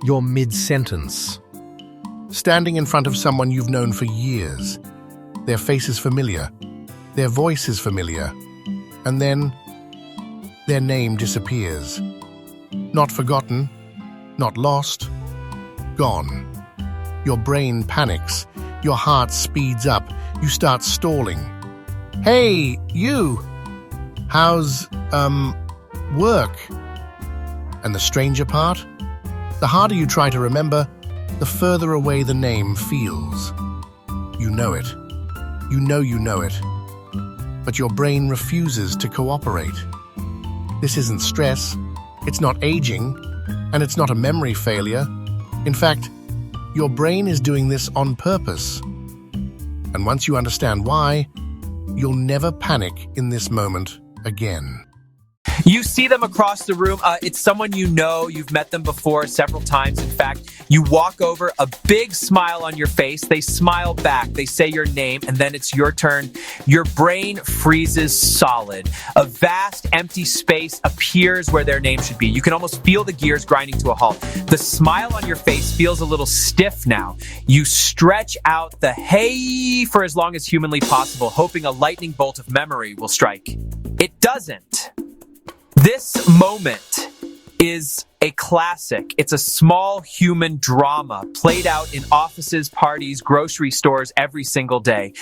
You're mid-sentence. Standing in front of someone you've known for years. Their face is familiar. Their voice is familiar. And then, their name disappears. Not forgotten, not lost, gone. Your brain panics. Your heart speeds up. You start stalling. Hey, you! How's, work? And the stranger part? The harder you try to remember, the further away the name feels. You know it. You know it. But your brain refuses to cooperate. This isn't stress, it's not aging, and it's not a memory failure. In fact, your brain is doing this on purpose. And once you understand why, you'll never panic in this moment again. You see them across the room. It's someone you know. You've met them before several times. In fact, you walk over, a big smile on your face. They smile back. They say your name, and then it's your turn. Your brain freezes solid. A vast, empty space appears where their name should be. You can almost feel the gears grinding to a halt. The smile on your face feels a little stiff now. You stretch out the hey for as long as humanly possible, hoping a lightning bolt of memory will strike. It doesn't. This moment is a classic. It's a small human drama played out in offices, parties, grocery stores every single day.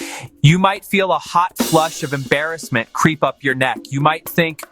You might feel a hot flush of embarrassment creep up your neck. You might think,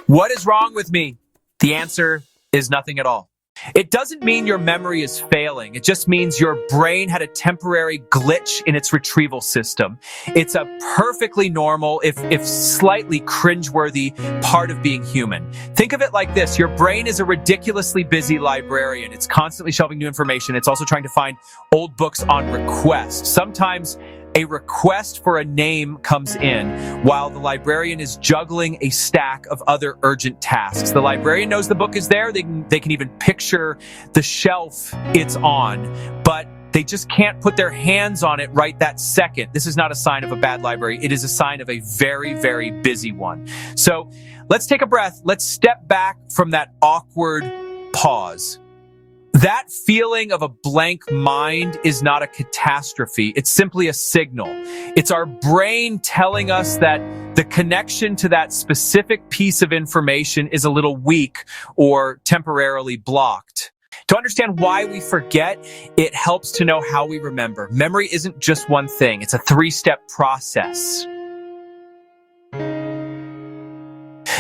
what is wrong with me? The answer is nothing at all. It doesn't mean your memory is failing. It just means your brain had a temporary glitch in its retrieval system. It's a perfectly normal, if slightly cringeworthy part of being human. Think of it like this. Your brain is a ridiculously busy librarian. It's constantly shelving new information. It's also trying to find old books on request. Sometimes a request for a name comes in while the librarian is juggling a stack of other urgent tasks. The librarian knows the book is there. They can even picture the shelf it's on, but they just can't put their hands on it right that second. This is not a sign of a bad library. It is a sign of a very, very busy one. So let's take a breath. Let's step back from that awkward pause. That feeling of a blank mind is not a catastrophe. It's simply a signal. It's our brain telling us that the connection to that specific piece of information is a little weak or temporarily blocked. To understand why we forget, it helps to know how we remember. Memory isn't just one thing. It's a 3-step process.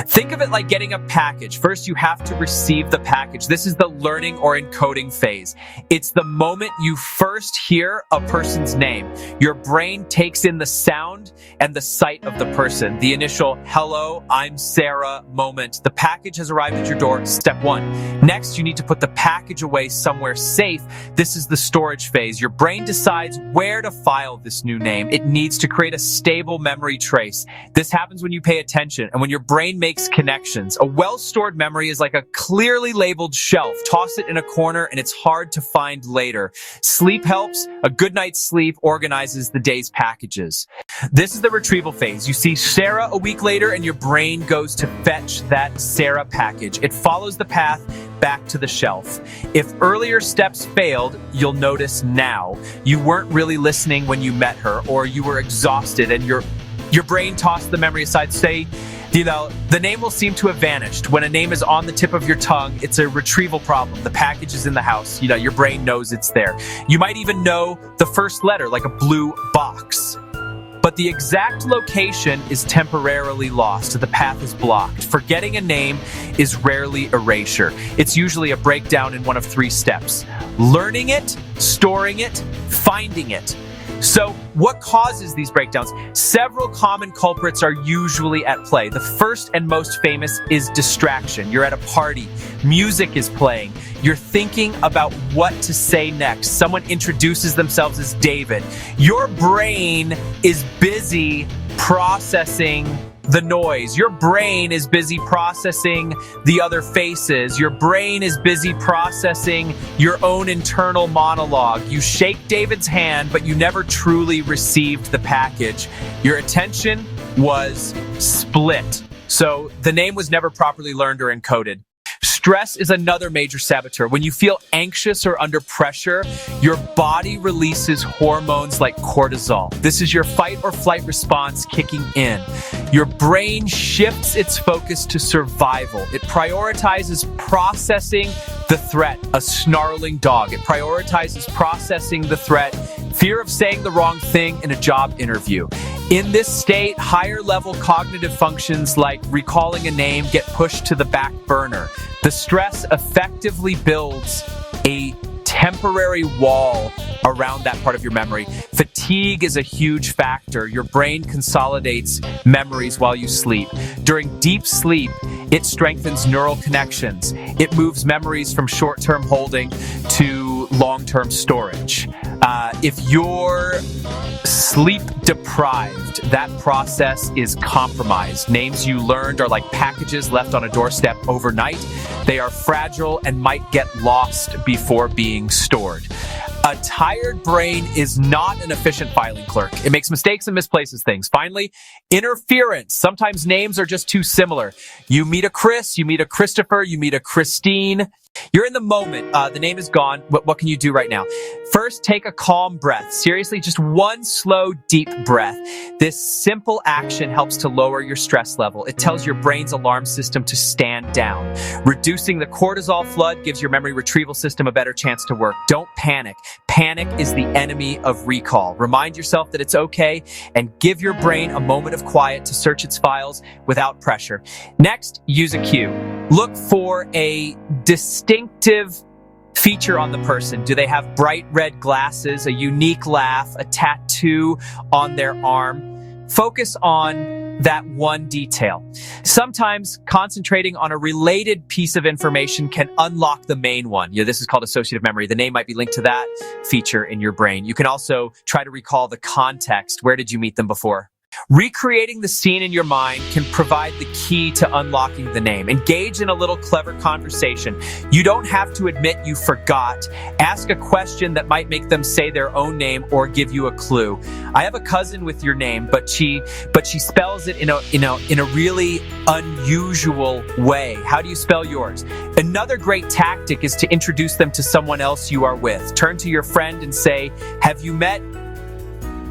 Think of it like getting a package. First, you have to receive the package. This is the learning or encoding phase. It's the moment you first hear a person's name. Your brain takes in the sound and the sight of the person. The initial, hello, I'm Sarah moment. The package has arrived at your door, step 1. Next, you need to put the package away somewhere safe. This is the storage phase. Your brain decides where to file this new name. It needs to create a stable memory trace. This happens when you pay attention and when your brain makes connections. A well-stored memory is like a clearly labeled shelf. Toss it in a corner and it's hard to find later. Sleep helps. A good night's sleep organizes the day's packages. This is the retrieval phase. You see Sarah a week later and your brain goes to fetch that Sarah package. It follows the path back to the shelf. If earlier steps failed, you'll notice now. You weren't really listening when you met her, or you were exhausted and your brain tossed the memory aside. Say, the name will seem to have vanished. When a name is on the tip of your tongue, it's a retrieval problem. The package is in the house. Your brain knows it's there. You might even know the first letter, like a blue box. But the exact location is temporarily lost. The path is blocked. Forgetting a name is rarely erasure. It's usually a breakdown in one of 3 steps: learning it, storing it, finding it. So what causes these breakdowns? Several common culprits are usually at play. The first and most famous is distraction. You're at a party. Music is playing. You're thinking about what to say next. Someone introduces themselves as David. Your brain is busy processing the noise. Your brain is busy processing the other faces. Your brain is busy processing your own internal monologue. You shake David's hand, but you never truly received the package. Your attention was split. So the name was never properly learned or encoded. Stress is another major saboteur. When you feel anxious or under pressure, your body releases hormones like cortisol. This is your fight or flight response kicking in. Your brain shifts its focus to survival. It prioritizes processing the threat, a snarling dog. It prioritizes processing the threat, fear of saying the wrong thing in a job interview. In this state, higher level cognitive functions like recalling a name get pushed to the back burner. The stress effectively builds a temporary wall around that part of your memory. Fatigue is a huge factor. Your brain consolidates memories while you sleep. During deep sleep, it strengthens neural connections. It moves memories from short-term holding to long-term storage. If you're sleep deprived, that process is compromised. Names you learned are like packages left on a doorstep overnight. They are fragile and might get lost before being stored. A tired brain is not an efficient filing clerk. It makes mistakes and misplaces things. Finally, interference. Sometimes names are just too similar. You meet a Chris, you meet a Christopher, you meet a Christine. You're in the moment. The name is gone. What can you do right now? First, take a calm breath. Seriously, just one slow, deep breath. This simple action helps to lower your stress level. It tells your brain's alarm system to stand down. Reducing the cortisol flood gives your memory retrieval system a better chance to work. Don't panic. Panic is the enemy of recall. Remind yourself that it's okay and give your brain a moment of quiet to search its files without pressure. Next, use a cue. Look for a distinctive feature on the person. Do they have bright red glasses, a unique laugh, a tattoo on their arm? Focus on that one detail. Sometimes concentrating on a related piece of information can unlock the main one. This is called associative memory. The name might be linked to that feature in your brain. You can also try to recall the context. Where did you meet them before? Recreating the scene in your mind can provide the key to unlocking the name. Engage in a little clever conversation. You don't have to admit you forgot. Ask a question that might make them say their own name or give you a clue. I have a cousin with your name, but she spells it in a really unusual way. How do you spell yours? Another great tactic is to introduce them to someone else you are with. Turn to your friend and say, "Have you met?"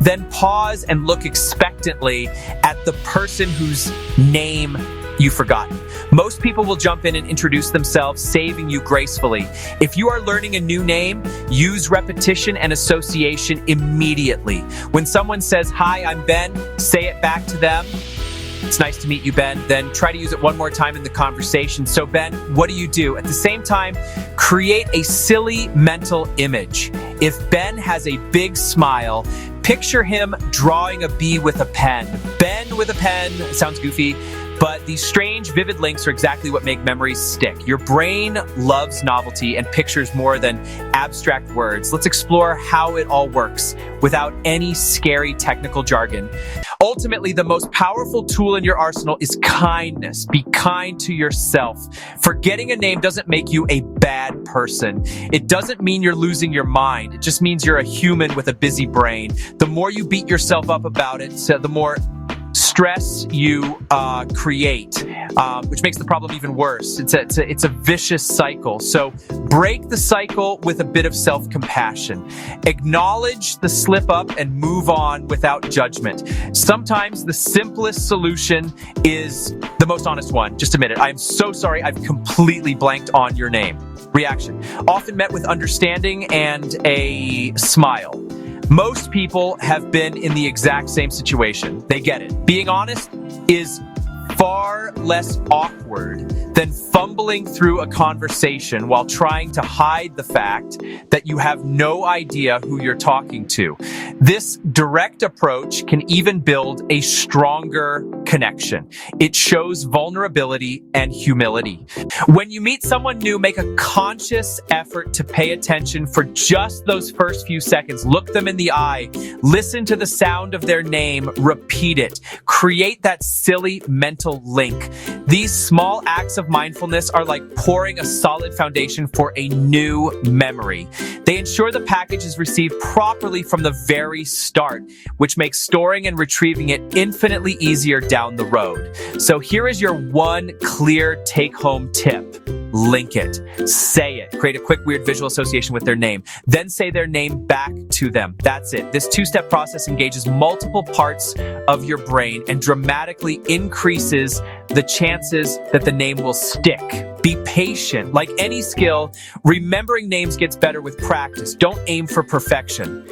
Then pause and look expectantly at the person whose name you've forgotten. Most people will jump in and introduce themselves, saving you gracefully. If you are learning a new name, use repetition and association immediately. When someone says, "Hi, I'm Ben," say it back to them. "It's nice to meet you, Ben." Then try to use it one more time in the conversation. "So, Ben, what do you do?" At the same time, create a silly mental image. If Ben has a big smile, picture him drawing a bee with a pen. Ben with a pen sounds goofy, but these strange, vivid links are exactly what make memories stick. Your brain loves novelty and pictures more than abstract words. Let's explore how it all works without any scary technical jargon. Ultimately, the most powerful tool in your arsenal is kindness. Be kind to yourself. Forgetting a name doesn't make you a bad person. It doesn't mean you're losing your mind. It just means you're a human with a busy brain. The more you beat yourself up about it, the more stress you create, which makes the problem even worse. It's a vicious cycle. So break the cycle with a bit of self-compassion. Acknowledge the slip up and move on without judgment. Sometimes the simplest solution is the most honest one. Just admit it. I am so sorry. I've completely blanked on your name. Reaction. Often met with understanding and a smile. Most people have been in the exact same situation. They get it. Being honest is far less awkward than fumbling through a conversation while trying to hide the fact that you have no idea who you're talking to. This direct approach can even build a stronger connection. It shows vulnerability and humility. When you meet someone new, make a conscious effort to pay attention for just those first few seconds. Look them in the eye. Listen to the sound of their name. Repeat it. Create that silly mental link. These small acts of mindfulness are like pouring a solid foundation for a new memory. They ensure the package is received properly from the very start, which makes storing and retrieving it infinitely easier down the road. So here is your one clear take-home tip. link it, say it, create a quick weird visual association with their name, then say their name back to them. That's it. This two-step process engages multiple parts of your brain and dramatically increases the chances that the name will stick. Be patient. Like any skill, remembering names gets better with practice. Don't aim for perfection.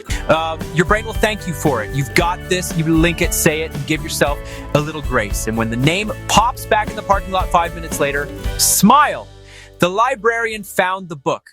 Your brain will thank you for it. You've got this. You link it, say it, and give yourself a little grace. And when the name pops back in the parking lot 5 minutes later, smile. The librarian found the book.